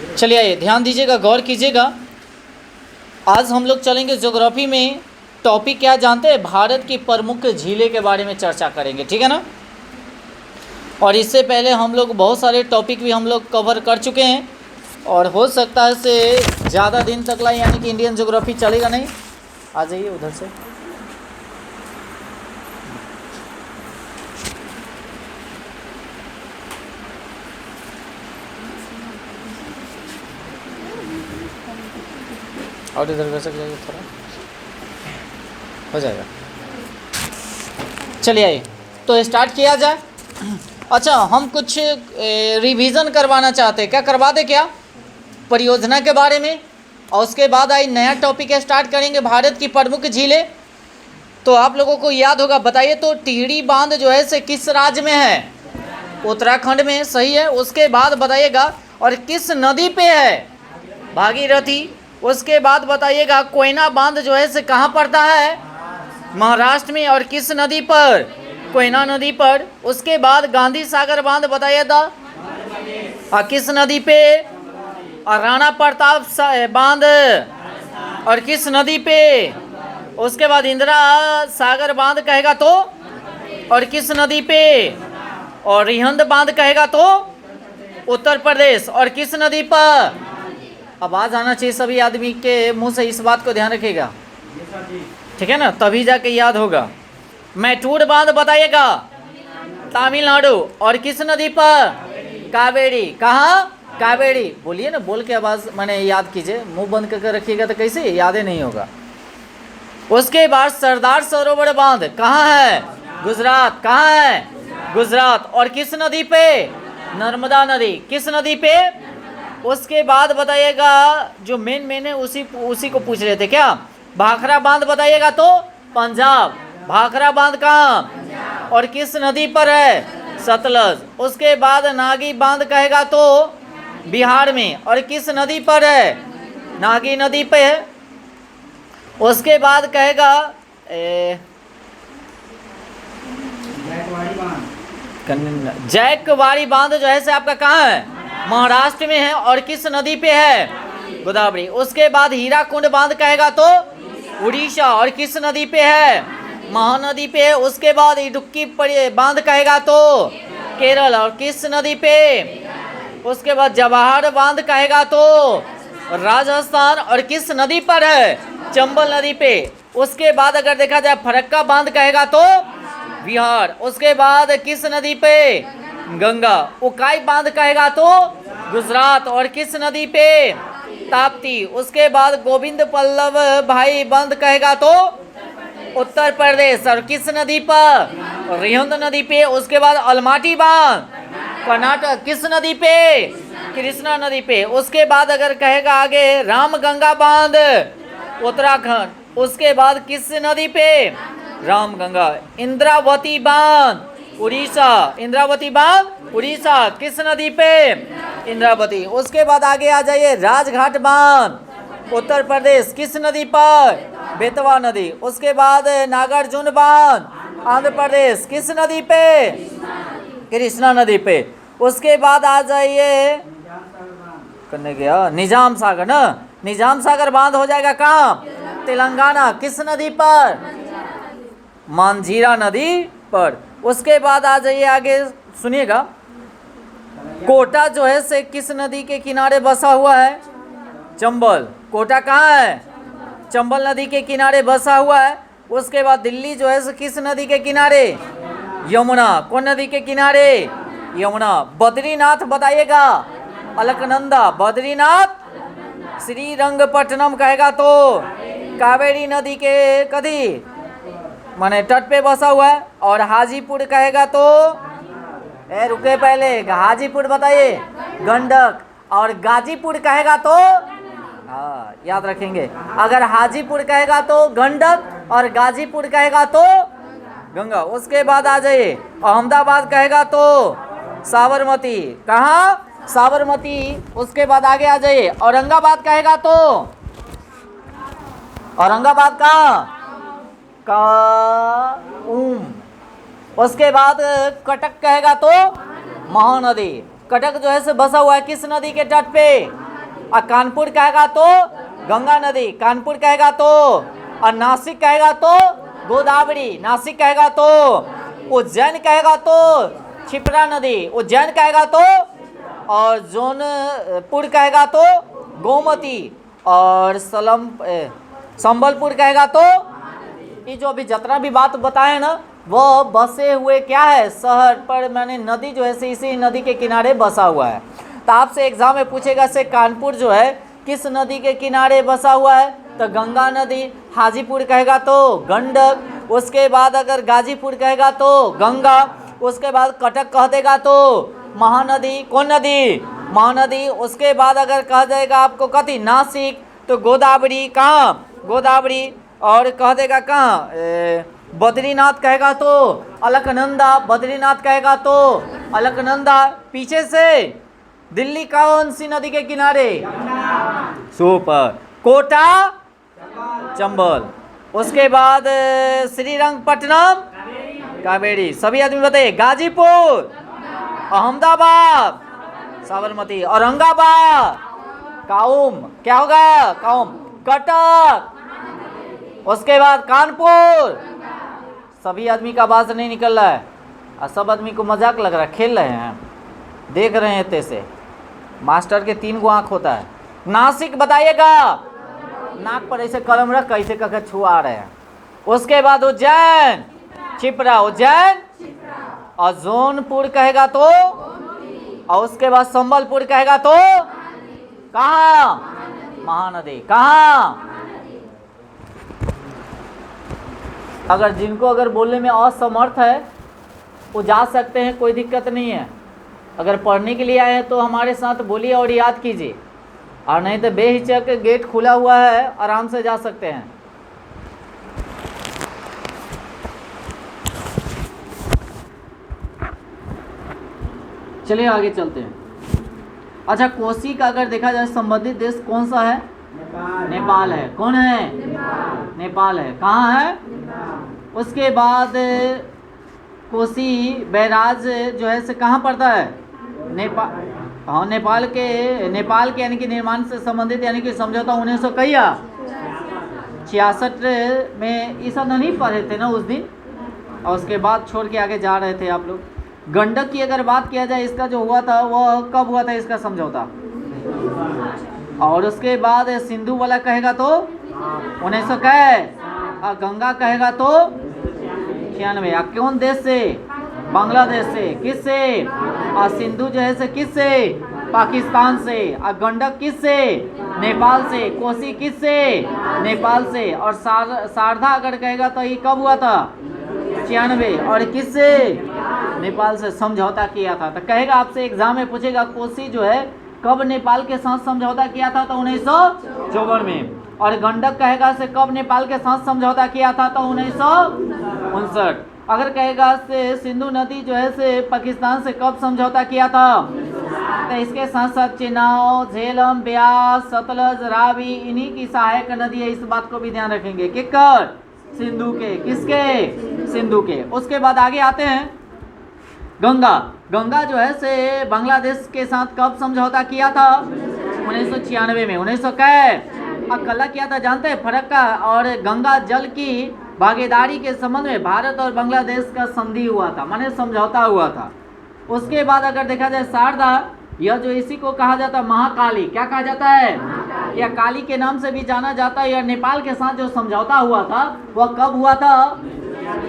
चलिए आइए, ध्यान दीजिएगा, गौर कीजिएगा। आज हम लोग चलेंगे ज्योग्राफी में। टॉपिक क्या जानते हैं? भारत की प्रमुख झीलें के बारे में चर्चा करेंगे, ठीक है ना। और इससे पहले हम लोग बहुत सारे टॉपिक भी हम लोग कवर कर चुके हैं, और हो सकता है से ज़्यादा दिन तक ला यानी कि इंडियन ज्योग्राफी चलेगा नहीं। आ जाइए उधर से। और इधर कर सकते हैं, थोड़ा हो जाएगा। चलिए आइए, तो स्टार्ट किया जाए। अच्छा, हम कुछ रिवीजन करवाना चाहते हैं। क्या करवा दे? क्या परियोजना के बारे में। और उसके बाद आई नया टॉपिक स्टार्ट करेंगे, भारत की प्रमुख झीलें। तो आप लोगों को याद होगा, बताइए तो टिहरी बांध जो है से किस राज्य में है? उत्तराखंड में, सही है। उसके बाद बताइएगा, और किस नदी पे है? भागीरथी। उसके बाद बताइएगा, कोयना बांध जो है से कहाँ पड़ता है? महाराष्ट्र में। और किस नदी पर? कोयना नदी पर। उसके बाद गांधी सागर बांध बताइए था, और किस नदी पे? और राणा प्रताप बांध, और किस नदी पे? उसके बाद इंदिरा सागर बांध कहेगा तो, और किस नदी पे? और रिहंद बांध कहेगा तो उत्तर प्रदेश, और किस नदी पर? आवाज आना चाहिए सभी आदमी के मुंह से, इस बात को ध्यान रखिएगा, ठीक है ना, तभी जाके याद होगा। मैटूर बांध बताइएगा, तमिलनाडु। और किस नदी पर? कावेरी। कहाँ? कावेरी। बोलिए ना, बोल के आवाज मैंने याद कीजिए, मुंह बंद करके रखिएगा तो कैसे याद ही नहीं होगा। उसके बाद सरदार सरोवर बांध कहाँ है? गुजरात। कहाँ है? गुजरात। और किस नदी पे? नर्मदा नदी। किस नदी पे? उसके बाद बताइएगा, जो मेन है उसी को पूछ रहे थे क्या? भाखड़ा बांध बताइएगा तो पंजाब। भाखड़ा बांध कहाँ और किस नदी पर है? सतलज। उसके बाद नागी बांध कहेगा तो बिहार में, और किस नदी पर है? नागी नदी पे है। उसके बाद कहेगा जैकवाड़ी बांध जो है से आपका कहाँ है? महाराष्ट्र में है। और किस नदी पे है? गोदावरी। उसके बाद हीराकुंड बांध कहेगा तो उड़ीसा, और किस नदी पे है? महानदी पे है। उसके बाद इडुक्की बांध कहेगा तो केरल, और किस नदी पे? उसके बाद जवाहर बांध कहेगा तो राजस्थान, और किस नदी पर है? चंबल नदी पे। उसके बाद अगर देखा जाए फरक्का बांध कहेगा तो बिहार। उसके बाद किस नदी पे? गंगा। उकाई बांध कहेगा तो गुजरात, और किस नदी पे? ताप्ती। उसके बाद गोविंद पल्लव भाई बांध कहेगा तो उत्तर प्रदेश, और किस नदी पर? रिहंद नदी पे। उसके बाद अलमाटी बांध कर्नाटक, किस नदी पे? कृष्णा नदी पे। उसके बाद अगर कहेगा आगे रामगंगा बांध उत्तराखंड। उसके बाद किस नदी पे? रामगंगा। इंद्रावती बांध उड़ीसा। इंद्रावती बांध उड़ीसा, किस नदी पे? इंद्रावती। उसके बाद आगे आ जाइए, राजघाट बांध उत्तर प्रदेश, किस नदी पर? बेतवा नदी। उसके बाद नागार्जुन बांध आंध्र प्रदेश, किस नदी पे? कृष्णा नदी पे। उसके बाद आ जाइए, करने गया निजाम सागर ना, निजाम सागर बांध हो जाएगा कहाँ? तेलंगाना, किस नदी पर? मांझीरा नदी पर। उसके बाद आ जाइए आगे, सुनिएगा, कोटा जो है से किस नदी के किनारे बसा हुआ है? चंबल। कोटा कहाँ है? चंबल नदी के किनारे बसा हुआ है। उसके बाद दिल्ली जो है से किस नदी के किनारे? यमुना। कौन नदी के किनारे? यमुना। बद्रीनाथ बताइएगा, अलकनंदा। बद्रीनाथ श्रीरंगपट्टनम कहेगा तो कावेरी नदी के कदी माने तट पे बसा हुआ है। और हाजीपुर कहेगा तो रुके पहले, हाजीपुर बताइए, गंडक। और गाजीपुर कहेगा तो याद रखेंगे, अगर हाजीपुर कहेगा तो गंडक, और गाजीपुर कहेगा तो गंगा। उसके बाद आ जाइए, अहमदाबाद कहेगा तो साबरमती। कहाँ? साबरमती। उसके बाद आगे आ जाइए, औरंगाबाद कहेगा तो औरंगाबाद का उसके बाद कटक कहेगा तो महानदी। कटक जो है से बसा हुआ है किस नदी के तट पे? और कानपुर कहेगा तो गंगा नदी, कानपुर कहेगा तो, और नासिक कहेगा तो गोदावरी, नासिक कहेगा तो, उज्जैन कहेगा तो क्षिप्रा नदी, उज्जैन कहेगा तो, और जौनपुर कहेगा तो गोमती, और संबलपुर कहेगा तो, ये जो अभी जितना भी बात बताए ना वो बसे हुए क्या है शहर पर, मैंने नदी जो है इसी नदी के किनारे बसा हुआ है। तो आपसे एग्जाम में पूछेगा से कानपुर जो है किस नदी के किनारे बसा हुआ है, तो गंगा नदी। हाजीपुर कहेगा तो गंडक, उसके बाद अगर गाजीपुर कहेगा तो गंगा, उसके बाद कटक कह देगा तो महानदी, कौन नदी, महानदी। उसके बाद अगर कह देगा आपको कथी नासिक तो गोदावरी, कहाँ गोदावरी, और कह देगा कहाँ बद्रीनाथ कहेगा तो अलकनंदा, बद्रीनाथ कहेगा तो अलकनंदा। पीछे से दिल्ली कौन सी नदी के किनारे, सुपर, कोटा चंबल, उसके बाद श्रीरंगपट्टनम कावेरी, सभी आदमी बताइए। गाजीपुर, अहमदाबाद साबरमती, औरंगाबाद काउम, क्या होगा काउम, कटक, उसके बाद कानपुर। सभी आदमी का आवाज नहीं निकल रहा है और सब आदमी को मजाक लग रहा है, खेल रहे हैं, देख रहे हैं तैसे। मास्टर के 3 गो आँख होता है। नासिक बताइएगा, नाक पर ऐसे कलम रख कैसे कह छुआ रहे हैं। उसके बाद उज्जैन, क्षिप्रा, उज्जैन, और जौनपुर कहेगा तो, और उसके बाद संबलपुर कहेगा तो कहाँ, महानदी, कहाँ। अगर जिनको अगर बोलने में असमर्थ है वो जा सकते हैं, कोई दिक्कत नहीं है। अगर पढ़ने के लिए आए हैं तो हमारे साथ बोलिए और याद कीजिए, और नहीं तो बेहिचक गेट खुला हुआ है, आराम से जा सकते हैं। चलिए आगे चलते हैं। अच्छा, कोसी का अगर देखा जाए संबंधित देश कौन सा है, नेपाल है। कौन है, नेपाल है। कहाँ है, उसके बाद कोसी बैराज जो है से कहाँ पड़ता है, नेपाल। हाँ, नेपाल के यानी कि निर्माण से संबंधित यानी कि समझौता 1966 में ये सब नहीं पढ़े थे ना उस दिन, और उसके बाद छोड़ के आगे जा रहे थे आप लोग। गंडक की अगर बात किया जाए, इसका जो हुआ था वह कब हुआ था इसका समझौता, और उसके बाद सिंधु वाला कहेगा तो 1900 और गंगा कहेगा तो 96। कौन देश से, बांग्लादेश से। किससे, और सिंधु जो है से किससे, पाकिस्तान से। और गंडक किससे, नेपाल से। कोसी किससे, नेपाल से। और शारदा अगर कहेगा तो ये कब हुआ था, 96, और किससे, नेपाल से समझौता किया था। तो कहेगा आपसे एग्जाम में पूछेगा कोसी जो है कब नेपाल के साथ समझौता किया था, तो 1954 में। और गंडक कहेगा से कब नेपाल के साथ समझौता किया था, तो 1959। अगर कहेगा से सिंधु नदी जो है से पाकिस्तान से कब समझौता किया था, तो इसके साथ साथ चेनाब, झेलम, ब्यास, सतलज, रावी इन्हीं की सहायक नदी है। इस बात को भी ध्यान रखेंगे। किसकर, सिंधु के। किसके, सिंधु के। उसके बाद आगे आते हैं गंगा। गंगा जो है से बांग्लादेश के साथ कब समझौता किया था, 1996 में। 1900 कल्ला किया था, जानते हैं फर्क का। और गंगा जल की भागीदारी के संबंध में भारत और बांग्लादेश का संधि हुआ था, माने समझौता हुआ था। उसके बाद अगर देखा जाए शारदा, यह जो इसी को कहा जाता है महाकाली। क्या कहा जाता है, या काली के नाम से भी जाना जाता है। यह नेपाल के साथ जो समझौता हुआ था वह कब हुआ था,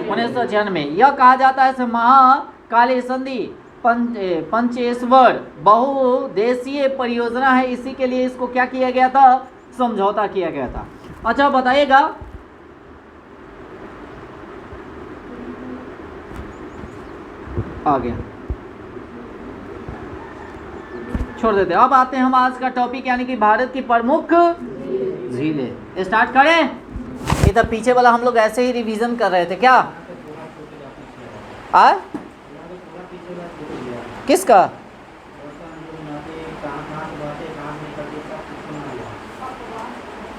1996 में। यह कहा जाता है महाकाली संधि पंचेश्वर बहुदेशीय परियोजना है, इसी के लिए इसको क्या किया गया था, समझौता किया गया था। अच्छा बताइएगा, आ गया, छोड़ देते। अब आते हैं हम आज का टॉपिक यानी कि भारत की प्रमुख झीलें। स्टार्ट करें। ये तो पीछे वाला हम लोग ऐसे ही रिवीजन कर रहे थे क्या, किसका,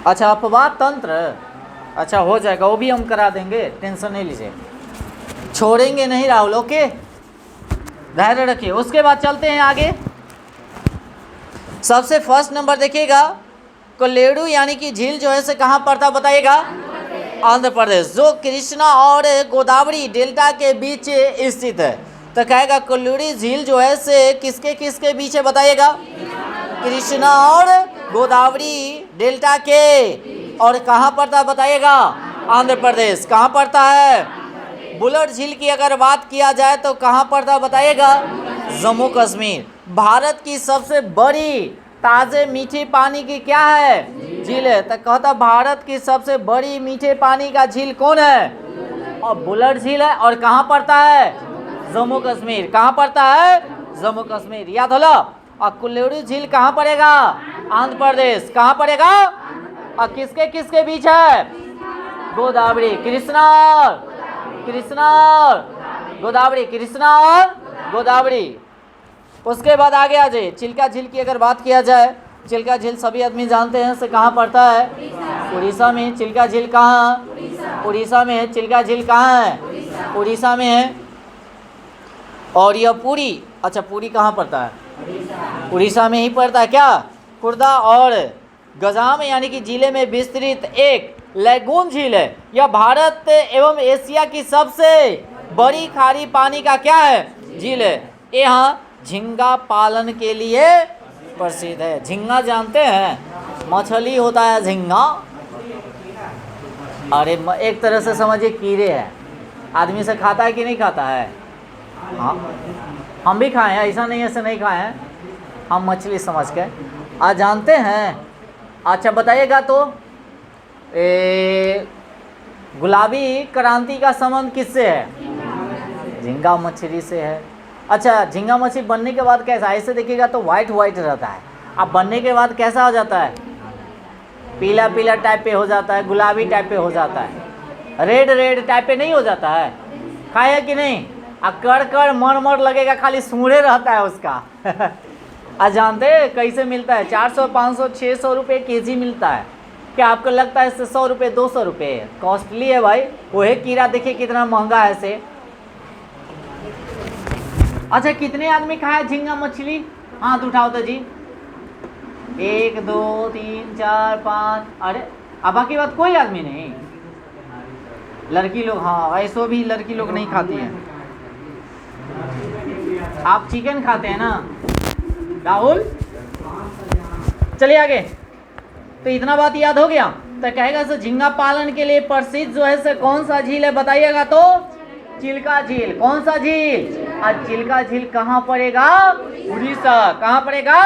अच्छा अपवाद तंत्र। अच्छा हो जाएगा, वो भी हम करा देंगे, टेंशन नहीं लीजिए, छोड़ेंगे नहीं राहुल। ओके, धैर्य रखिए। उसके बाद चलते हैं आगे। सबसे फर्स्ट नंबर देखिएगा, कोल्लेरू यानी कि झील जो है से कहाँ पड़ता बताइएगा? आंध्र प्रदेश, जो कृष्णा और गोदावरी डेल्टा के बीच स्थित है। तो कहेगा कोल्लेरू झील जो है से किसके किसके बीच है बताइएगा? कृष्णा और गोदावरी डेल्टा के। और कहाँ पड़ता है बताइएगा? आंध्र प्रदेश। कहाँ पड़ता है? बुलर झील की अगर बात किया जाए तो कहाँ पड़ता है बताइएगा? जम्मू कश्मीर। भारत की सबसे बड़ी ताज़े मीठे पानी की क्या है? झील है। तो कहता भारत की सबसे बड़ी मीठे पानी का झील कौन है? और बुलर झील है। और कहाँ पड़ता है? जम्मू कश्मीर। कहाँ पड़ता है? जम्मू कश्मीर। याद होला? और कोल्लेरू झील कहाँ पड़ेगा? आंध्र प्रदेश। कहाँ पड़ेगा? और किसके किसके बीच है? गोदावरी, कृष्णा और गोदावरी, कृष्णा और गोदावरी। उसके बाद आगे आ जाइए, चिल्का झील की अगर बात किया जाए, चिल्का झील सभी आदमी जानते हैं से कहाँ पड़ता है? उड़ीसा में। चिल्का झील कहाँ? उड़ीसा में है। चिल्का झील कहाँ है? उड़ीसा में है। और यह पुरी, अच्छा पुरी कहाँ पड़ता है? उड़ीसा में ही पड़ता है क्या? खुर्दा और गजाम यानी कि जिले में विस्तृत एक लैगून झील है। यह भारत एवं एशिया की सबसे बड़ी खारी पानी का क्या है? झील है। यहाँ झींगा पालन के लिए प्रसिद्ध है। झींगा जानते हैं? मछली होता है झींगा। अरे एक तरह से समझिए कीड़े है। आदमी से खाता है कि नहीं खाता है? हाँ, हम भी खाए हैं, ऐसा नहीं ऐसे नहीं खाए हैं हम, मछली समझ के। आज जानते हैं? अच्छा बताइएगा तो गुलाबी क्रांति का संबंध किससे है? झींगा मछली से है। अच्छा, झींगा मछली बनने के बाद कैसा? ऐसे देखिएगा तो वाइट वाइट रहता है। अब बनने के बाद कैसा हो जाता है? पीला पीला टाइप पे हो जाता है, गुलाबी टाइप पे हो जाता है, रेड रेड टाइप पे नहीं हो जाता है? खाया कि नहीं? कर कर मर मर लगेगा, खाली सूढ़े रहता है उसका। आज जानते हैं कैसे मिलता है? 400, 500, 600 रुपये केजी मिलता है। क्या आपको लगता है इससे 100 रुपये 200 रुपये कॉस्टली है भाई? वही कीड़ा देखिए कितना महंगा है से। अच्छा, कितने आदमी खाए झींगा मछली? हाथ उठाओ तो जी। 1 2 3 4 5। अरे अब बाकी बात कोई आदमी नहीं? लड़की लोग, हाँ ऐसो भी लड़की लोग नहीं खाती हैं। आप चिकन खाते हैं ना राहुल? चलिए आगे। तो इतना बात याद हो गया। तो कहेगा सर झींगा पालन के लिए प्रसिद्ध जो है सर कौन सा झील है बताइएगा तो? चिल्का झील। कौन सा झील? आज चिल्का झील कहाँ पड़ेगा? उड़ीसा। कहाँ पड़ेगा?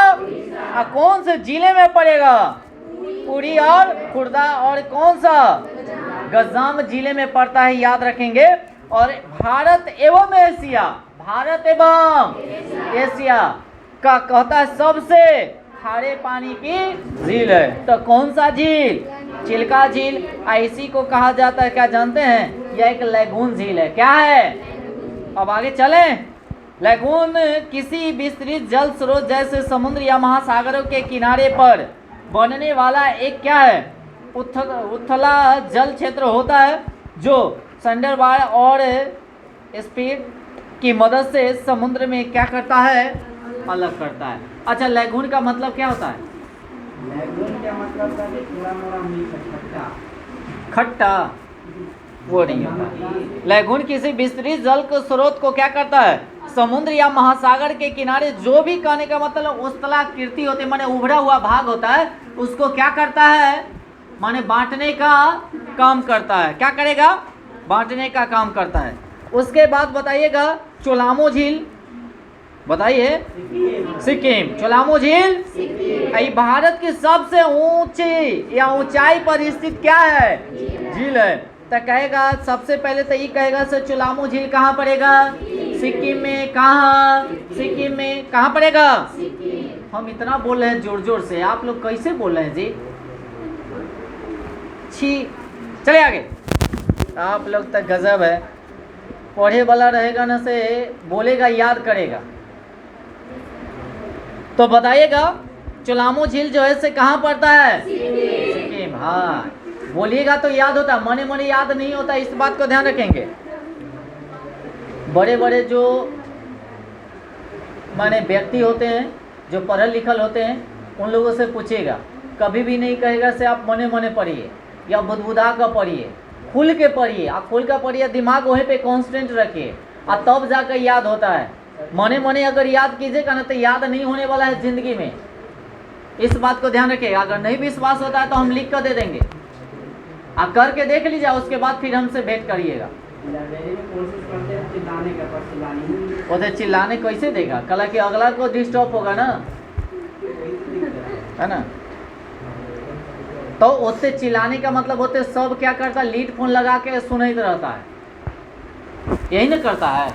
कौन से जिले में पड़ेगा? पुरी और खुर्दा। और कौन सा? गजाम जिले में पड़ता है, याद रखेंगे। और भारत एवं एशिया, भारत एवं एशिया का कहता है सबसे खारे पानी की झील है। तो कौन सा झील? चिल्का झील। इसी को कहा जाता है, क्या जानते हैं? यह एक लैगून झील है। क्या है? अब आगे चलें। लैगून किसी विस्तृत जल स्रोत जैसे समुद्र या महासागरों के किनारे पर बनने वाला एक क्या है? उथला जल क्षेत्र होता है जो संडरबार और स्पीड की मदद से समुद्र में क्या करता है? अलग करता है। अच्छा, लैगून का मतलब क्या होता है? लैगून का मतलब था कि थोड़ा मोड़ा मीठा खट्टा। खट्टा वो नहीं होता। लैगून किसी विस्तृत जल के स्रोत को क्या करता है? समुद्र या महासागर के किनारे जो भी, कहने का मतलब उस्तलाकृति होती है, माने उभरा हुआ भाग होता है, उसको क्या करता है? माने बांटने का काम करता है। क्या करेगा? बांटने का काम करता है। उसके बाद बताइएगा चोलामो झील। बताइए। सिक्किम। चोलामो झील भारत की सबसे ऊंची या ऊंचाई पर स्थित क्या है? झील है। तो कहेगा सबसे पहले तो ये कहेगा सर चोलामो झील कहाँ पड़ेगा? सिक्किम में। कहाँ? सिक्किम में। कहाँ पड़ेगा? हम इतना बोल रहे हैं जोर जोर से, आप लोग कैसे बोल रहे हैं जी? छी। चले आगे। आप लोग तक गजब है। पढ़े वाला रहेगा ना से बोलेगा, याद करेगा। तो बताइएगा चोलामो झील जो है से कहाँ पड़ता है? सिक्किम। हाँ, बोलिएगा तो याद होता, मने मने याद नहीं होता, इस बात को ध्यान रखेंगे। बड़े बड़े जो माने व्यक्ति होते हैं, जो पढ़ल लिखल होते हैं, उन लोगों से पूछिएगा, कभी भी नहीं कहेगा से आप मने मने पढ़िए या बुदबुदा कर पढ़िए, खुल के पढ़िए। आप खुल कर पढ़िए, दिमाग वहीं पे कांस्टेंट रखिए और तब जाकर याद होता है। मने मने अगर याद कीजिएगा ना तो याद नहीं होने वाला है जिंदगी में। इस बात को ध्यान रखिएगा। अगर नहीं विश्वास होता है तो हम लिख कर दे देंगे, आप करके देख लीजिए, उसके बाद फिर हमसे भेंट करिएगा। लाइब्रेरी में कोशिश करते हैं चिल्लाने का, पर चिल्लाने ही नहीं वो तो चिल्लाने कैसे देगा, कल कि अगला को डिस्टर्ब होगा ना, है ना। तो उससे चिल्लाने का मतलब होते सब क्या करता है, लीड फोन लगा के सुनते रहता है, यही ना करता है।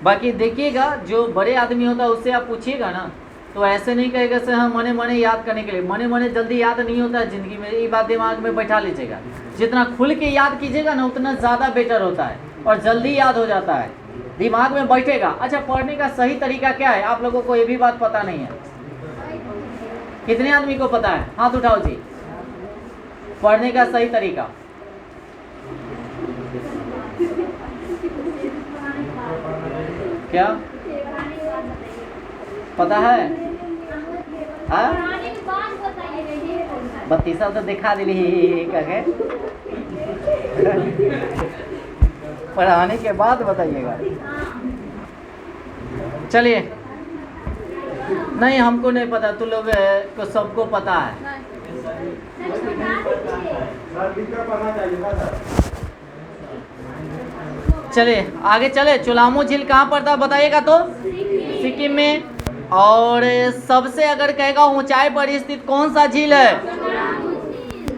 बाकी देखिएगा जो बड़े आदमी होता है उससे आप पूछिएगा ना तो ऐसे नहीं कहेगा से हाँ मने मने याद करने के लिए। मने मने जल्दी याद नहीं होता है जिंदगी में, ये बात दिमाग में बैठा लीजिएगा। जितना खुल के याद कीजिएगा ना उतना ज़्यादा बेटर होता है और जल्दी याद हो जाता है, दिमाग में बैठेगा। अच्छा, पढ़ने का सही तरीका क्या है, आप लोगों को ये भी बात पता नहीं है। कितने आदमी को पता है, हाथ उठाओ जी। पढ़ने का सही तरीका क्या पता है? बत्तीस तो दिखा दिली कहे पढ़ाने के बाद बताइएगा। चलिए, नहीं हमको नहीं पता, तुम लोग को सबको पता है। चलिए आगे चले। चुलामो झील कहाँ पड़ता बताइएगा तो? सिक्किम में। और सबसे अगर कहेगा ऊंचाई पर स्थित कौन सा झील है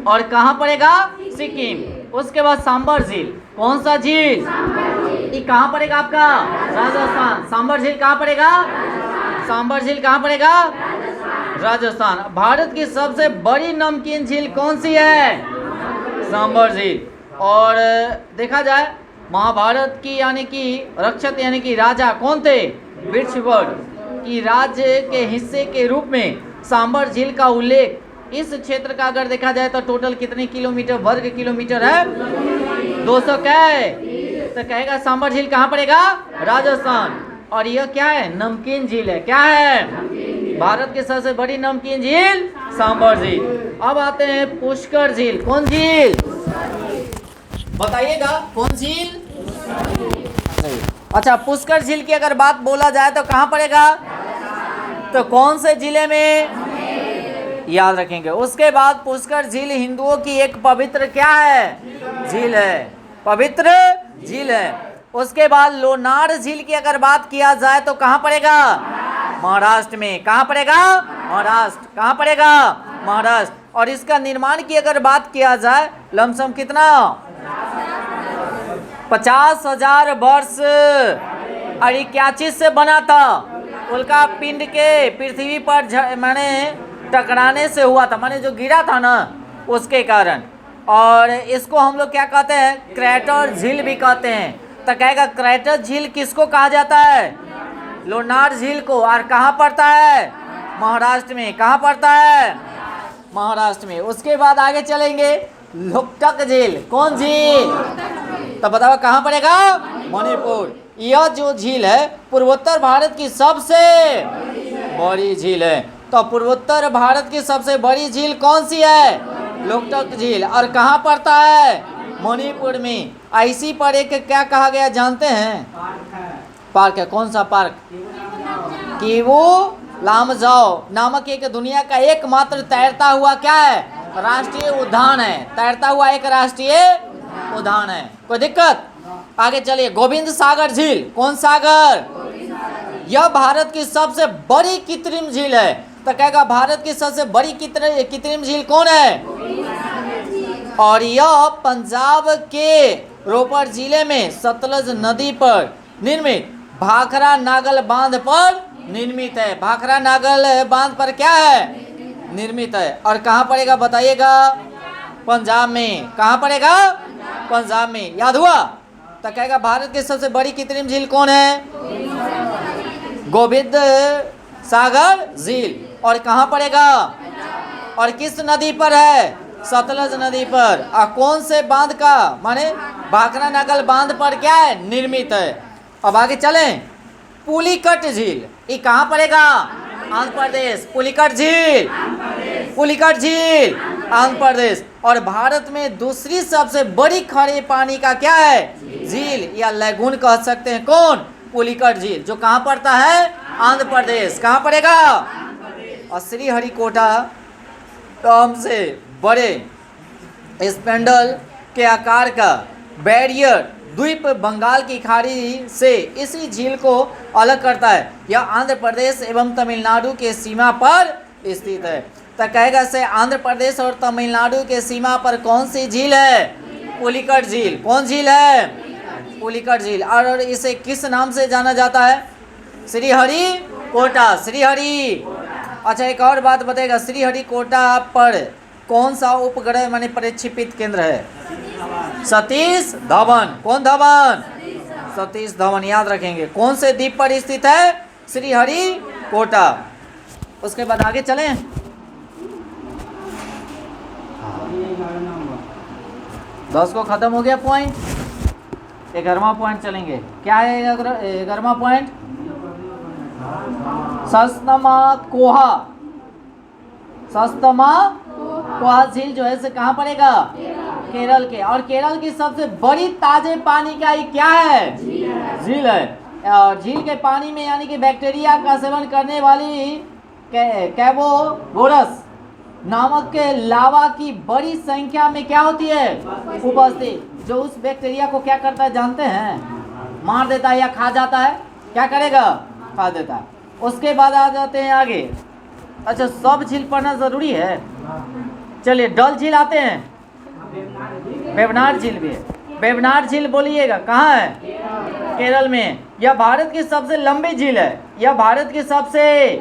और कहाँ पड़ेगा? सिक्किम। उसके बाद सांबर झील, कौन सा झील? ये कहाँ पड़ेगा आपका? राजस्थान। सांबर झील कहाँ पड़ेगा? सांबर झील कहाँ पड़ेगा? राजस्थान। भारत की सबसे बड़ी नमकीन झील कौन सी है? सांबर झील। और देखा जाए महाभारत की यानी कि रक्षक यानी कि राजा कौन थे? वृक्षवर्ग की राज्य के हिस्से के रूप में सांबर झील का उल्लेख इस क्षेत्र का अगर देखा जाए तो टोटल कितने किलोमीटर वर्ग किलोमीटर है? 200 क्या है? तो कहेगा सांबर झील कहाँ पड़ेगा? राजस्थान। और यह क्या है? नमकीन झील है। क्या है? भारत की सबसे बड़ी नमकीन झील सांबर झील। अब आते हैं पुष्कर झील। कौन झील बताइएगा? कौन झील? अच्छा, पुष्कर झील की अगर बात बोला जाए तो कहाँ पड़ेगा? तो कौन से जिले में? याद रखेंगे। उसके बाद पुष्कर झील हिंदुओं की एक पवित्र क्या है? झील है, पवित्र झील है। उसके बाद लोनार झील की अगर बात किया जाए तो कहाँ पड़ेगा? महाराष्ट्र में। कहाँ पड़ेगा? महाराष्ट्र। कहाँ पड़ेगा? महाराष्ट्र। और इसका निर्माण की अगर बात किया जाए लमसम कितना? 50,000 वर्ष। और क्या चीज से बना था? उल्का पिंड के पृथ्वी पर माने टकराने से हुआ था, माने जो गिरा था ना उसके कारण। और इसको हम लोग क्या कहते हैं? क्रैटर झील भी कहते हैं। तो कहेगा क्रैटर झील किसको कहा जाता है? लोनार झील को। और कहाँ पड़ता है? महाराष्ट्र में। कहाँ पड़ता है? महाराष्ट्र में। उसके बाद आगे चलेंगे लोकटक झील। कौन झील? तो बताओ कहाँ पड़ेगा? मणिपुर। यह जो झील है पूर्वोत्तर भारत की सबसे बड़ी झील है। तो पूर्वोत्तर भारत की सबसे बड़ी झील कौन सी है? लोकटक झील। और कहाँ पड़ता है? मणिपुर में। ऐसी पर एक क्या कहा गया जानते हैं? पार्क है। कौन सा पार्क? किवू लामजाओ नामक एक दुनिया का एकमात्र तैरता हुआ क्या है? राष्ट्रीय उद्यान है। तैरता हुआ एक राष्ट्रीय उद्यान है। कोई दिक्कत? आगे चलिए। गोविंद सागर झील। कौन सागर? यह भारत की सबसे बड़ी कृत्रिम झील है। तो कहेगा भारत की सबसे बड़ी कृत्रिम झील कौन है? और यह पंजाब के रोपड़ जिले में सतलज नदी पर निर्मित भाखरा नागल बांध पर निर्मित है। भाखरा नागल बांध पर क्या है? निर्मित है। और कहाँ पड़ेगा बताइएगा? पंजाब में। कहाँ पड़ेगा? पंजाब में। याद हुआ? तो कहेगा भारत की सबसे बड़ी कृत्रिम झील कौन है? गोविंद सागर झील। और कहाँ पड़ेगा? और किस नदी पर है? सतलज नदी पर। और कौन से बांध का माने भाखरा नागल बांध पर क्या है? निर्मित है। अब आगे चलें। पुलिकट झील। ये कहाँ पड़ेगा? आंध्र प्रदेश। पुलिकट झील, पुलिकट झील आंध्र प्रदेश। और भारत में दूसरी सबसे बड़ी खारे पानी का क्या है? झील या लैगून कह सकते हैं। कौन? पुलिकट झील, जो कहाँ पड़ता है? आंध्र प्रदेश। कहाँ पड़ेगा? और श्रीहरिकोटा कम से बड़े स्पेंडल के आकार का बैरियर द्वीप बंगाल की खाड़ी से इसी झील को अलग करता है। यह आंध्र प्रदेश एवं तमिलनाडु के सीमा पर स्थित है। तो कहेगा से आंध्र प्रदेश और तमिलनाडु के सीमा पर कौन सी झील है? पुलिकट झील। कौन झील है? पुलिकट झील। और इसे किस नाम से जाना जाता है? श्रीहरिकोटा। श्रीहरि। अच्छा, एक और बात बताएगा, श्रीहरिकोटा पर कौन सा उपग्रह माने प्रक्षेपित केंद्र है? सतीश धवन। कौन धवन? सतीश धवन, याद रखेंगे। कौन से द्वीप पर स्थित है? श्रीहरिकोटा। उसके बाद आगे चलें। 10 को खत्म हो गया पॉइंट। 11वां पॉइंट चलेंगे। क्या है 11वां पॉइंट? सस्तमा कोहा। सस्तमा कोहा झील जो है से कहाँ पड़ेगा? केरल के। और केरल की सबसे बड़ी ताजे पानी का ये क्या है? झील है। और झील के पानी में यानी कि बैक्टीरिया का सेवन करने वाली कैवोगोरस नामक के लावा की बड़ी संख्या में क्या होती है? उपस्थित। जो उस बैक्टीरिया को क्या करता है जानते हैं? मार देता है या खा जाता है। क्या करेगा? खा देता है। उसके बाद आ जाते हैं आगे। अच्छा, सब झील पढ़ना जरूरी है। चलिए, डल झील आते हैं। वेवनाड झील भी है। वेवनाड झील बोलिएगा कहाँ है? केरल में। यह भारत की सबसे लंबी झील है। यह भारत की सबसे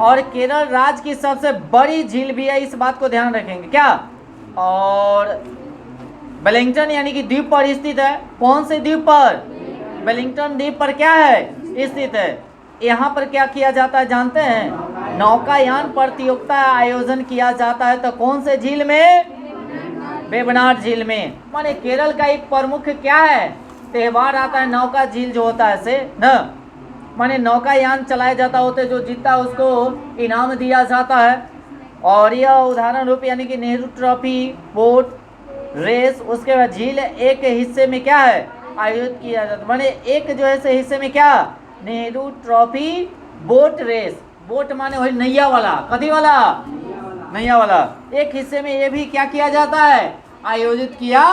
और केरल राज्य की सबसे बड़ी झील भी है। इस बात को ध्यान रखेंगे। क्या? और वेलिंगटन यानी कि द्वीप पर स्थित है। कौन से द्वीप पर? वेलिंगटन द्वीप पर क्या है? स्थित है। यहाँ पर क्या किया जाता है जानते हैं? नौकायान प्रतियोगिता आयोजन किया जाता है। तो कौन से झील में? वेवनाड झील में। माने केरल का एक प्रमुख क्या है? त्योहार आता है नौका झील जो होता है से न, माने नौकायान चलाया जाता होते, जो जीतता उसको इनाम दिया जाता है। और यह उदाहरण रूप यानी कि नेहरू ट्रॉफी, बोट रेस। उसके बाद झील एक हिस्से में क्या है? आयोजित किया जाता है। माने एक जो है से हिस्से में क्या? Nehru trophy boat race. Boat माने वही नैया वाला। कथी वाला? नैया वाला। एक हिस्से में ये भी क्या किया जाता है? आयोजित किया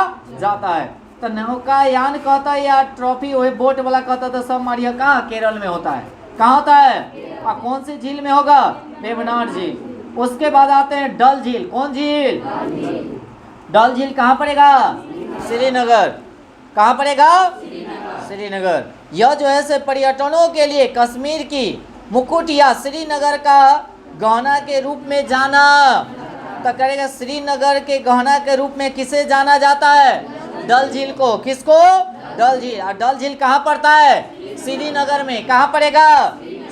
जाता है। तो नौकायान कहता है या ट्रॉफी वही बोट वाला कहता है। तो सब मारिया कहाँ? केरल में होता है। कहाँ होता है? और कौन सी झील में होगा? वेवनाड झील। उसके बाद आते हैं डल झील। कौन झील? डल झील कहाँ पड़ेगा? श्रीनगर। कहाँ पड़ेगा? श्रीनगर। यह जो है से पर्यटनों के लिए कश्मीर की मुकुट या श्रीनगर का गहना के रूप में जाना। तो करेगा श्रीनगर के गहना के रूप में किसे जाना जाता है? डल झील को। किसको? डल झील। और डल झील कहाँ पड़ता है? श्रीनगर में। कहाँ पड़ेगा?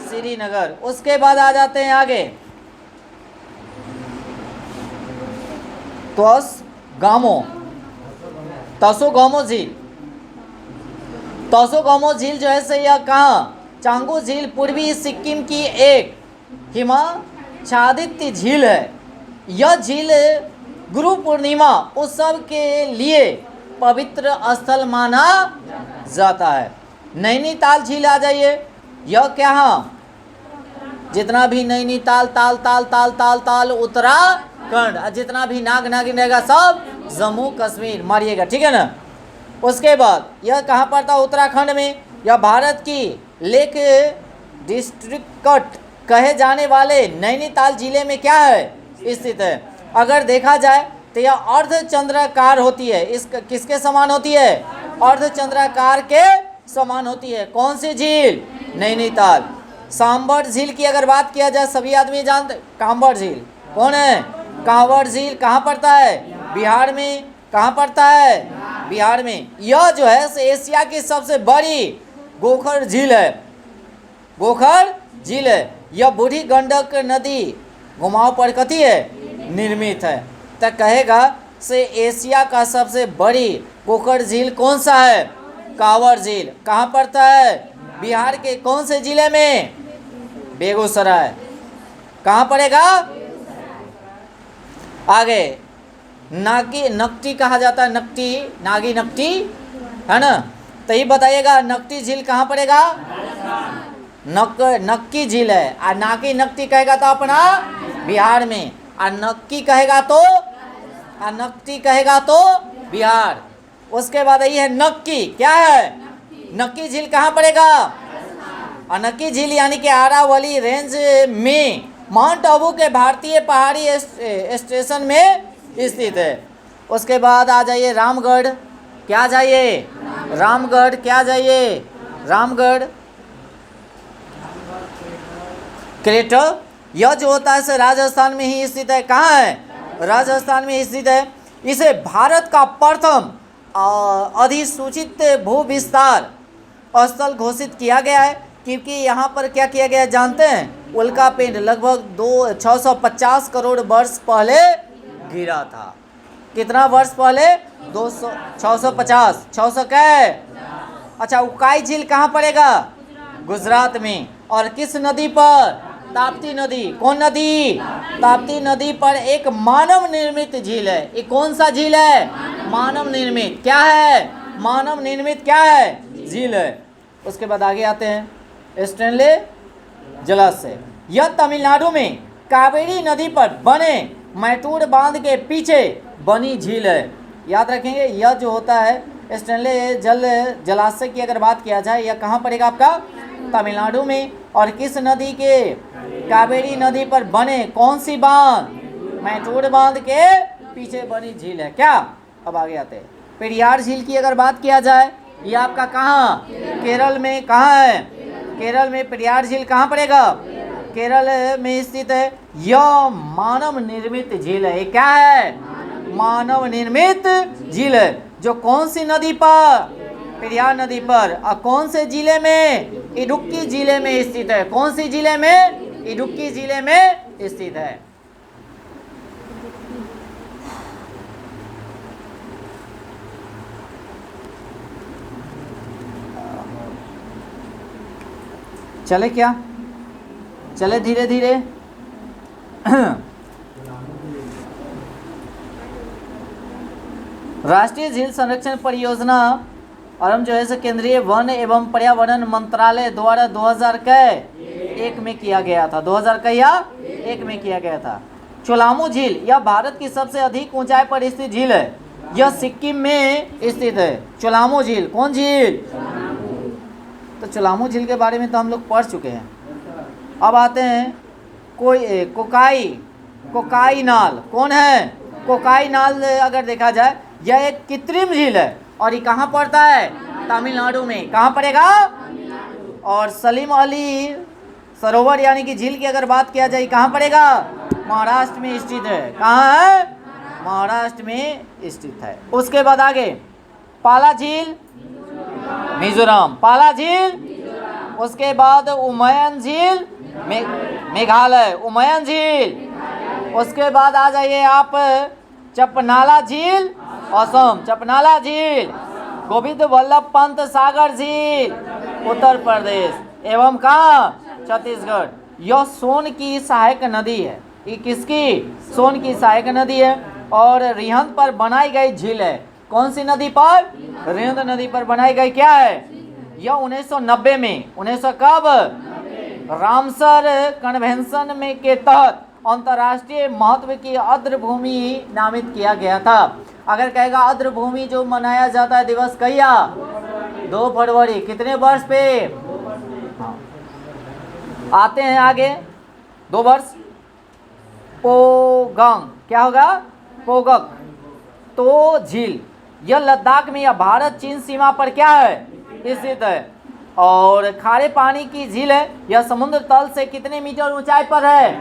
श्रीनगर। उसके बाद आ जाते हैं आगे। तसोगामो झील। तसोगामो झील जो है से यह कहाँ? चांगू झील पूर्वी सिक्किम की एक हिमाच्छादित झील है। यह झील गुरु पूर्णिमा उत्सव के लिए पवित्र स्थल माना जाता है। नैनीताल झील आ जाइए। यह क्या है? जितना भी नैनीताल ताल ताल ताल ताल ताल उत्तराखंड, जितना भी नाग नागिन रहेगा सब जम्मू कश्मीर। मारिएगा, ठीक है ना। उसके बाद यह कहाँ पड़ता है? उत्तराखंड में। यह भारत की लेक डिस्ट्रिक्ट कहे जाने वाले नैनीताल जिले में क्या है? स्थित है। अगर देखा जाए तो यह अर्धचंद्राकार होती है। इस किसके समान होती है? अर्धचंद्राकार के समान होती है। कौन सी झील? नैनीताल। सांबर झील की अगर बात किया जाए, सभी आदमी जानते। कांवर झील कौन है? कांवर झील कहाँ पड़ता है? बिहार में। कहाँ पड़ता है? बिहार में। यह जो है एशिया की सबसे बड़ी गोखर झील है। गोखर झील है। यह बूढ़ी गंडक नदी घुमाव पर कथी है? निर्मित है। तो कहेगा से एशिया का सबसे बड़ी गोखर झील कौन सा है? कांवर झील। कहाँ पड़ता है? बिहार के कौन से जिले में? बेगूसराय। कहाँ पड़ेगा? आगे नागी नकटी कहा जाता है, नकटी, नागी नकटी है ना। तो ये बताइएगा नकटी झील कहाँ पड़ेगा? नक्की झील है। और नागी नकटी कहेगा तो अपना बिहार में, और नक्की कहेगा तो, और नकटी कहेगा तो बिहार। उसके बाद ये है नक्की, क्या है? नक्की झील कहाँ पड़ेगा? और नक्की झील यानी कि अरावली रेंज में माउंट आबू के भारतीय पहाड़ी स्टेशन में स्थित है। उसके बाद आ जाइए रामगढ़, क्या जाइए? रामगढ़, क्या जाइए? रामगढ़ क्रेटर, यह जो होता है राजस्थान में ही स्थित है। कहाँ है? राजस्थान में स्थित है। इसे भारत का प्रथम अधिसूचित भू विस्तार स्थल घोषित किया गया है, क्योंकि यहाँ पर क्या किया गया है जानते हैं? उल्का पिंड लगभग 650 करोड़ वर्ष पहले गिरा था। कितना वर्ष पहले? 650, 600 क्या? अच्छा, उकाई झील कहाँ पड़ेगा? गुजरात में। और किस नदी पर? ताप्ती नदी। कौन नदी? ताप्ती नदी पर एक मानव निर्मित झील है। ये कौन सा झील है? मानव निर्मित। क्या है? मानव निर्मित क्या है? झील है। उसके बाद आगे आते हैं स्टेनले जलाशय। यह तमिलनाडु में कावेरी नदी पर बने मैटूर बांध के पीछे बनी झील है। याद रखेंगे, यह जो होता है स्टेनले जलाशय की अगर बात किया जाए, यह कहाँ पड़ेगा आपका? तमिलनाडु में। और किस नदी के? कावेरी नदी पर बने कौन सी बांध? मैटूर बांध के पीछे बनी झील है। क्या? अब आगे आते हैं पेरियार झील की अगर बात किया जाए, ये आपका कहाँ? केरल में। कहाँ है? केरल में। पेरियार झील कहाँ पड़ेगा? केरल में स्थित है। यह मानव निर्मित झील है। ये क्या है? मानव निर्मित झील है। जो कौन सी नदी पर? पेरियार नदी पर। और कौन से जिले में? इडुक्की जिले में स्थित है। कौन सी जिले में? इडुक्की जिले में स्थित है। चले क्या? चले धीरे धीरे। राष्ट्रीय झील संरक्षण परियोजना और जो है केंद्रीय वन एवं पर्यावरण मंत्रालय द्वारा 2001 में किया गया था। 2001 में किया गया था। चोलामू झील यह भारत की सबसे अधिक ऊंचाई पर स्थित झील है। यह सिक्किम में स्थित है। चोलामू झील। कौन झील? तो चोलामू झील के बारे में तो हम लोग पढ़ चुके हैं। अब आते हैं कोकाई नाल। कौन है? कोकाई नाल अगर देखा जाए, यह एक कृत्रिम झील है और ये कहाँ पड़ता है? तमिलनाडु में। कहाँ पड़ेगा? और सलीम अली सरोवर यानी कि झील की अगर बात किया जाए, कहाँ पड़ेगा? महाराष्ट्र में स्थित है। कहाँ है? महाराष्ट्र में स्थित है। उसके बाद आगे पाला झील, मिजोरम। पाला झील। उसके बाद उमयन झील, मेघालय। उमयन झील। उसके बाद आ जाइए आप चपनाला झील, असम। चपनाला झील। गोविंद वल्लभ पंत सागर झील, उत्तर प्रदेश। एवं कहाँ? छत्तीसगढ़। यह सोन की सहायक नदी है। ये किसकी? सोन की सहायक नदी है और रिहंद पर बनाई गई झील है। कौन सी नदी पर? रिहंद नदी पर बनाई गई। क्या है? यह 1990 में 1900 कब? रामसर कन्वेंशन में के तहत अंतर्राष्ट्रीय महत्व की आर्द्रभूमि नामित किया गया था। अगर कहेगा आर्द्रभूमि जो मनाया जाता है दिवस कहिया? 2 फरवरी। कितने वर्ष पे? हाँ। आते हैं आगे 2 वर्ष। पोगंग। क्या होगा? पोगक तो झील। यह लद्दाख में या भारत चीन सीमा पर क्या है? स्थित है और खारे पानी की झील है। यह समुद्र तल से कितने मीटर ऊंचाई पर है?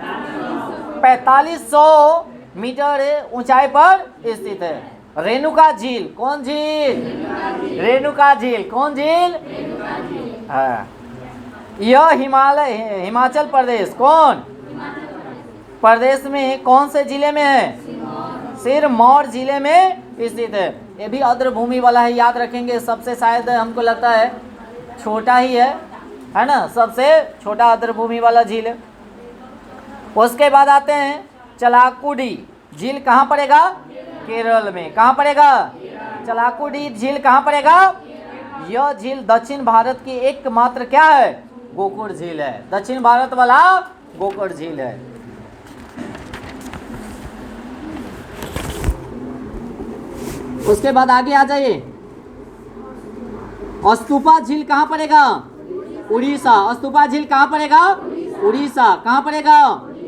4500 मीटर ऊंचाई पर स्थित है। रेणुका झील। कौन झील? रेणुका झील। कौन झील? हाँ। यह हिमाचल प्रदेश। कौन प्रदेश में कौन से जिले में है? सिरमौर जिले में स्थित है। ये भी आर्द्रभूमि वाला है, याद रखेंगे। सबसे शायद हमको लगता है छोटा ही है ना? सबसे छोटा आर्द्रभूमि वाला झील है। उसके बाद आते हैं चलाकुडी झील, कहाँ पड़ेगा? केरल में। कहाँ पड़ेगा? चलाकुडी झील कहाँ पड़ेगा? यह झील दक्षिण भारत की एकमात्र क्या है? गोकुड़ झील है। दक्षिण भारत वाला गोकुड़ झील है। उसके बाद आगे आ जाइए, अस्तूपा झील कहाँ पड़ेगा? उड़ीसा। अस्तूपा झील कहाँ पड़ेगा? उड़ीसा। कहाँ पड़ेगा?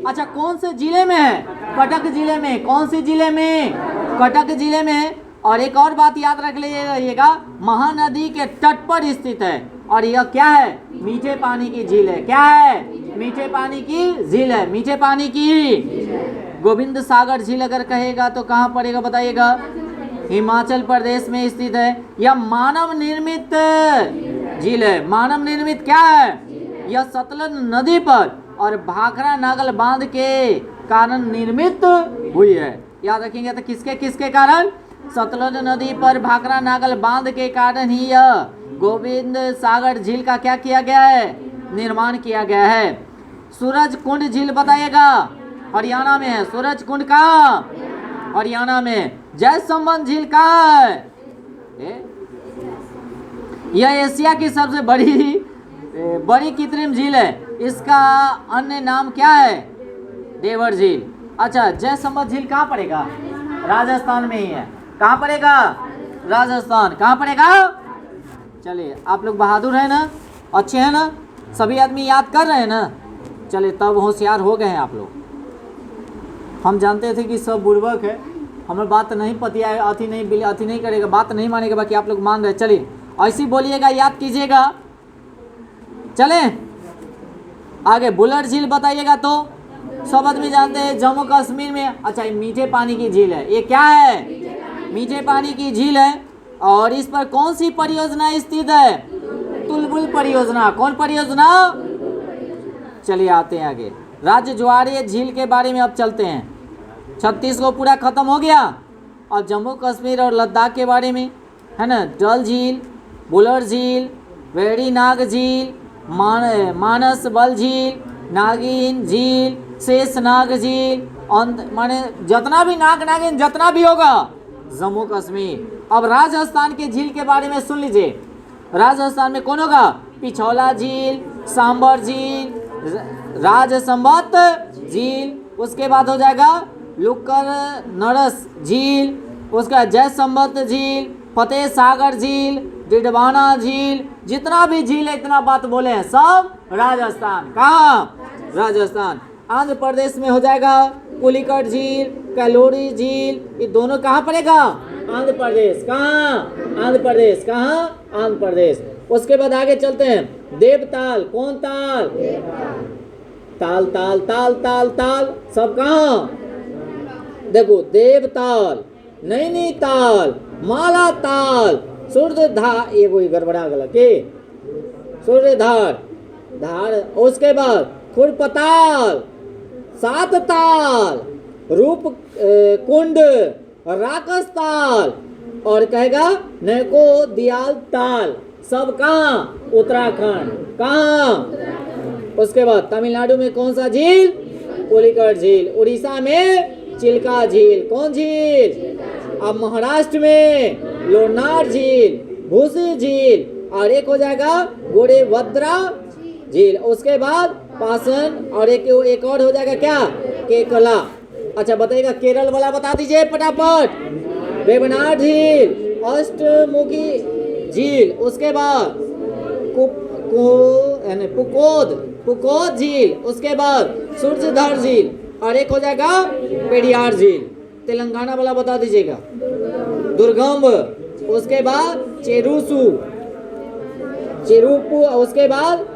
अच्छा, कौन से जिले में है? कटक जिले में। कौन से जिले में? कटक जिले में। और एक और बात याद रख लीजिएगा, महानदी के तट पर स्थित है और यह क्या है? मीठे पानी की झील है। क्या है? मीठे पानी की झील है। मीठे पानी की। गोविंद सागर झील अगर कहेगा तो कहाँ पड़ेगा बताइएगा? हिमाचल प्रदेश में स्थित है। यह मानव निर्मित झील है। मानव निर्मित क्या है? यह सतलज नदी पर और भाखड़ा नागल बांध के कारण निर्मित हुई है। याद रखेंगे तो किसके किसके कारण? सतलज नदी पर भाखड़ा नागल बांध के कारण ही यह गोविंद सागर झील का क्या किया गया है? निर्माण किया गया है। सूरज कुंड झील बताइएगा, हरियाणा में है। सूरज कुंड कहाँ? हरियाणा में। जयसंबंध झील कहाँ है? यह एशिया की सबसे बड़ी कृत्रिम झील है। इसका अन्य नाम क्या है? देवर झील। अच्छा, जयसंबंध झील कहाँ पड़ेगा? राजस्थान में ही है। कहाँ पड़ेगा? राजस्थान। कहाँ पड़ेगा? चलिए, आप लोग बहादुर हैं ना, अच्छे हैं ना, सभी आदमी याद कर रहे हैं ना? चलिए, तब होशियार हो गए हैं आप लोग। हम जानते थे कि सब बुड़बक है, हमें बात नहीं पती है, अति नहीं करेगा, बात नहीं मानेगा, बाकी आप लोग मान रहे। चलिए, ऐसी बोलिएगा, याद कीजिएगा। चले आगे, बुलर झील बताइएगा तो सब आदमी जानते हैं, जम्मू कश्मीर में। अच्छा, ये मीठे पानी की झील है। ये क्या है? मीठे पानी की झील है। और इस पर कौन सी परियोजना स्थित है? तुलबुल परियोजना। कौन परियोजना? चलिए आते हैं आगे, राज्य ज्वारीय झील के बारे में अब चलते हैं। 36 को पूरा खत्म हो गया। अब जम्मू कश्मीर और लद्दाख के बारे में है ना, डल झील, बुलर झील, वेड़ीनाग झील, मानस बल झील, नागिन झील, शेषनाग झील, माने जितना भी नाग नागिन जितना भी होगा जम्मू कश्मीर। अब राजस्थान के झील के बारे में सुन लीजिए। राजस्थान में कौन होगा? पिछौला झील, सांबर झील, राजसंबत झील, उसके बाद हो जाएगा लुक्कर नरस झील, उसका जयसंबत झील, फतेह सागर झील, डिडवाना झील, जितना भी झील है इतना बात बोले हैं सब राजस्थान। कहाँ? राजस्थान। आंध्र प्रदेश में हो जाएगा पुलिकट झील, कैलोरी झील, ये दोनों कहाँ पड़ेगा? आंध्र प्रदेश। कहाँ? आंध्र प्रदेश। कहाँ? आंध्र प्रदेश। उसके बाद आगे चलते हैं, देवताल। कौन ताल? ताल ताल ताल ताल ताल, सब कहाँ? देखो, देवताल, नैनीताल, माला ताल, सूर्यधार, ये कोई गड़बड़ा गला के सूर्यधार धार, उसके बाद खुरपताल, सात ताल, रूप कुंड, राकस ताल, और कहेगा neko दियाल ताल, सब कहाँ? उत्तराखंड। कहाँ? उसके बाद तमिलनाडु में कौन सा झील? पुलिकट झील। उड़ीसा में चिल्का झील। कौन झील? अब महाराष्ट्र में लोनार झील, भूसी झील, और एक हो जाएगा गोरेभद्रा झील। उसके बाद पासन, और एक और हो जाएगा क्या? केकला। अच्छा, बताइएगा केरल वाला बता दीजिए फटाफट। वेबनाड झील, अष्टमुखी झील, उसके बाद पुकोद झील, उसके बाद सूर्यधर झील, और एक हो जाएगा पेरियार झील। तेलंगाना वाला बता दीजिएगा, दुर्गम, उसके बाद चेरूपू, उसके बाद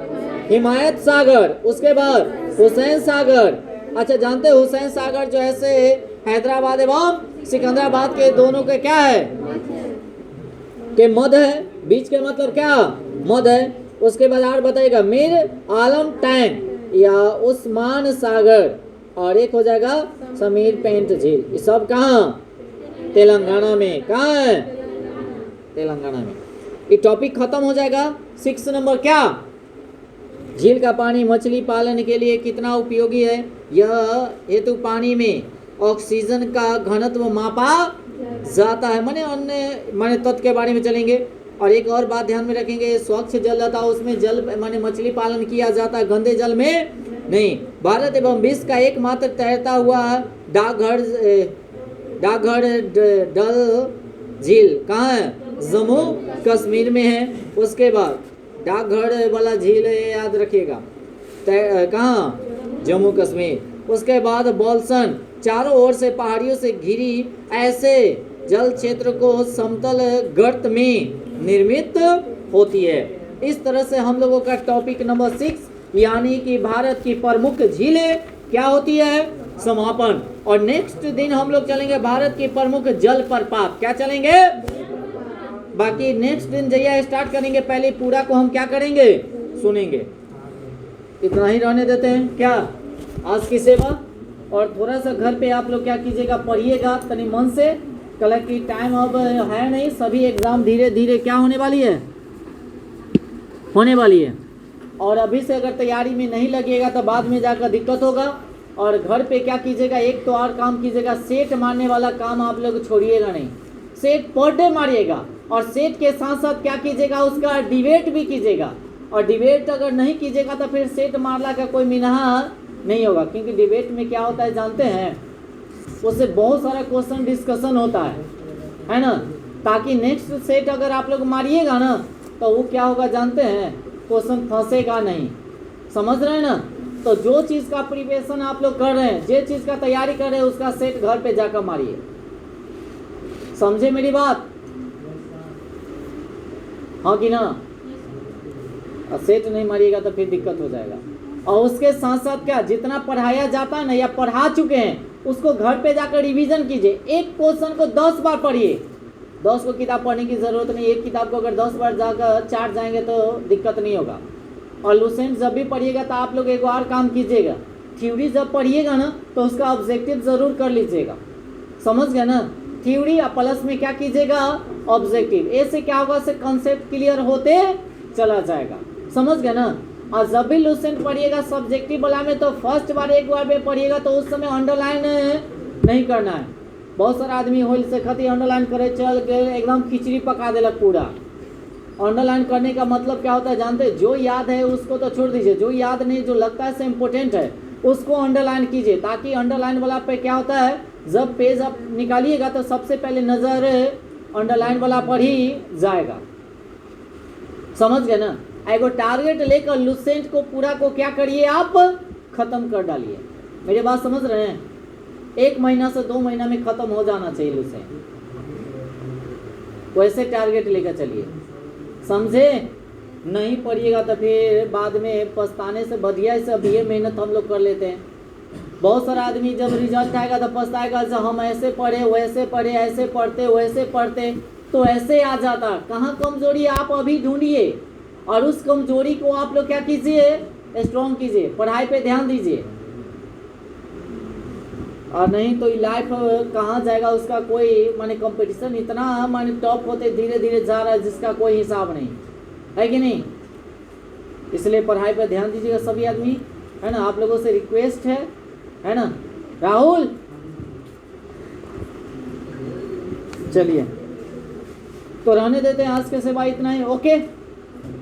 हिमायत सागर, उसके बाद हुसैन सागर। अच्छा, जानते हैं हुसैन सागर जो ऐसे हैदराबाद एवं सिकंदराबाद के दोनों के क्या है? के मध्य है, बीच के मतलब क्या? मध्य है। उसके बाद और बताइएगा मीर आलम टैंक या उस्मान सागर, और एक हो जाएगा समीर पेंट झील। ये सब कहाँ? तेलंगाना में। कहाँ है? तेलंगाना में। ये टॉपिक खत्म हो जाएगा। 6 नंबर क्या? झील का पानी मछली पालन के लिए कितना उपयोगी है? यह हेतु पानी में ऑक्सीजन का घनत्व मापा जाता है। माने तत्व के बारे में चलेंगे। और एक और बात ध्यान में रखेंगे, स्वच्छ जल रहता है उसमें जल माने मछली पालन किया जाता है, गंदे जल में नहीं। भारत एवं विश्व का एकमात्र तैरता हुआ डाकघर डल झील कहाँ है? जम्मू कश्मीर में है। उसके बाद डाकघर वाला झील है, याद रखिएगा, कहाँ? जम्मू कश्मीर। उसके बाद बॉल्सन, चारों ओर से पहाड़ियों से घिरी ऐसे जल क्षेत्र को समतल गर्त में निर्मित होती है। इस तरह से हम लोगों का टॉपिक नंबर 6 यानी कि भारत की प्रमुख झीलें क्या होती है, समापन। और नेक्स्ट दिन हम लोग चलेंगे भारत की प्रमुख जल प्रपात। क्या चलेंगे? बाकी नेक्स्ट दिन जैया स्टार्ट करेंगे, पहले पूरा को हम क्या करेंगे, सुनेंगे। इतना ही रहने देते हैं क्या आज की सेवा। और थोड़ा सा घर पे आप लोग क्या कीजिएगा, पढ़िएगा तनी मन से। कल की टाइम अब है नहीं, सभी एग्जाम धीरे धीरे क्या होने वाली है। और अभी से अगर तैयारी में नहीं लगेगा तो बाद में जाकर दिक्कत होगा। और घर पे क्या कीजिएगा, एक तो और काम कीजिएगा, सेट मारने वाला काम आप लोग छोड़िएगा नहीं, सेट पर डे मारिएगा। और सेट के साथ साथ क्या कीजिएगा, उसका डिबेट भी कीजिएगा। और डिबेट अगर नहीं कीजिएगा तो फिर सेट मारला का कोई मिनहा नहीं होगा, क्योंकि डिबेट में क्या होता है जानते हैं, उससे बहुत सारा क्वेश्चन डिस्कशन होता है ना। ताकि नेक्स्ट सेट अगर आप लोग मारिएगा ना तो वो क्या होगा जानते हैं, क्वेश्चन फंसेगा नहीं। समझ रहे हैं ना। तो जो चीज़ का प्रिपरेशन आप लोग कर रहे हैं, जिस चीज़ का तैयारी कर रहे हैं, उसका सेट घर पे जाकर मारिए। समझे मेरी बात? हाँ कि ना? सेट नहीं मारिएगा तो फिर दिक्कत हो जाएगा। और उसके साथ साथ क्या, जितना पढ़ाया जाता है ना या पढ़ा चुके हैं उसको घर पे जाकर रिवीजन कीजिए। एक क्वेश्चन को 10 बार पढ़िए। 10 को किताब पढ़ने की जरूरत नहीं, एक किताब को अगर 10 बार जाकर चाट जाएंगे तो दिक्कत नहीं होगा। और लुसेंट जब भी पढ़िएगा तो आप लोग एक और काम कीजिएगा, थ्योरी जब पढ़िएगा ना तो उसका ऑब्जेक्टिव जरूर कर लीजिएगा। समझ गए ना। थ्योरी और प्लस में क्या कीजिएगा, ऑब्जेक्टिव। ऐसे क्या होगा, से कॉन्सेप्ट क्लियर होते चला जाएगा। समझ गए ना। और जब भी लुसेंट पढ़िएगा सब्जेक्टिव वाला में तो फर्स्ट बार एक बार में पढ़िएगा तो उस समय अंडरलाइन नहीं करना है। बहुत सारा आदमी होल से खती अंडरलाइन करे चल के एकदम खिचड़ी पका देलक पूरा। अंडरलाइन करने का मतलब क्या होता है जानते हैं, जो याद है उसको तो छोड़ दीजिए, जो याद नहीं, जो लगता है से इम्पोर्टेंट है उसको अंडरलाइन कीजिए। ताकि अंडरलाइन वाला पे क्या होता है, जब पेज आप निकालिएगा तो सबसे पहले नज़र अंडरलाइन वाला पर ही जाएगा। समझ गए ना। एगो टारगेट लेकर लुसेंट को पूरा को क्या करिए, आप खत्म कर डालिए। मेरे बात समझ रहे हैं? 1 महीना से 2 महीना में खत्म हो जाना चाहिए लुसेंट। वैसे टारगेट लेकर चलिए। समझे? नहीं पढ़िएगा तो फिर बाद में पछताने से बढ़िया से अब ये मेहनत हम लोग कर लेते हैं। बहुत सारा आदमी जब रिजल्ट आएगा तो पछताएगा, जब हम ऐसे पढ़े वैसे पढ़े, ऐसे पढ़ते वैसे पढ़ते तो ऐसे आ जाता। कहाँ कमजोरी आप अभी ढूंढिए और उस कमजोरी को आप लोग क्या कीजिए, स्ट्रॉन्ग कीजिए, पढ़ाई पे ध्यान दीजिए। और नहीं तो लाइफ कहाँ जाएगा उसका कोई माने, कंपटीशन इतना माने टॉप होते धीरे धीरे जा रहा है जिसका कोई हिसाब नहीं है कि नहीं। इसलिए पढ़ाई पे ध्यान दीजिएगा सभी आदमी, है ना। आप लोगों से रिक्वेस्ट है ना। राहुल चलिए तो रहने देते हैं, आज के सेवा इतना ही। ओके।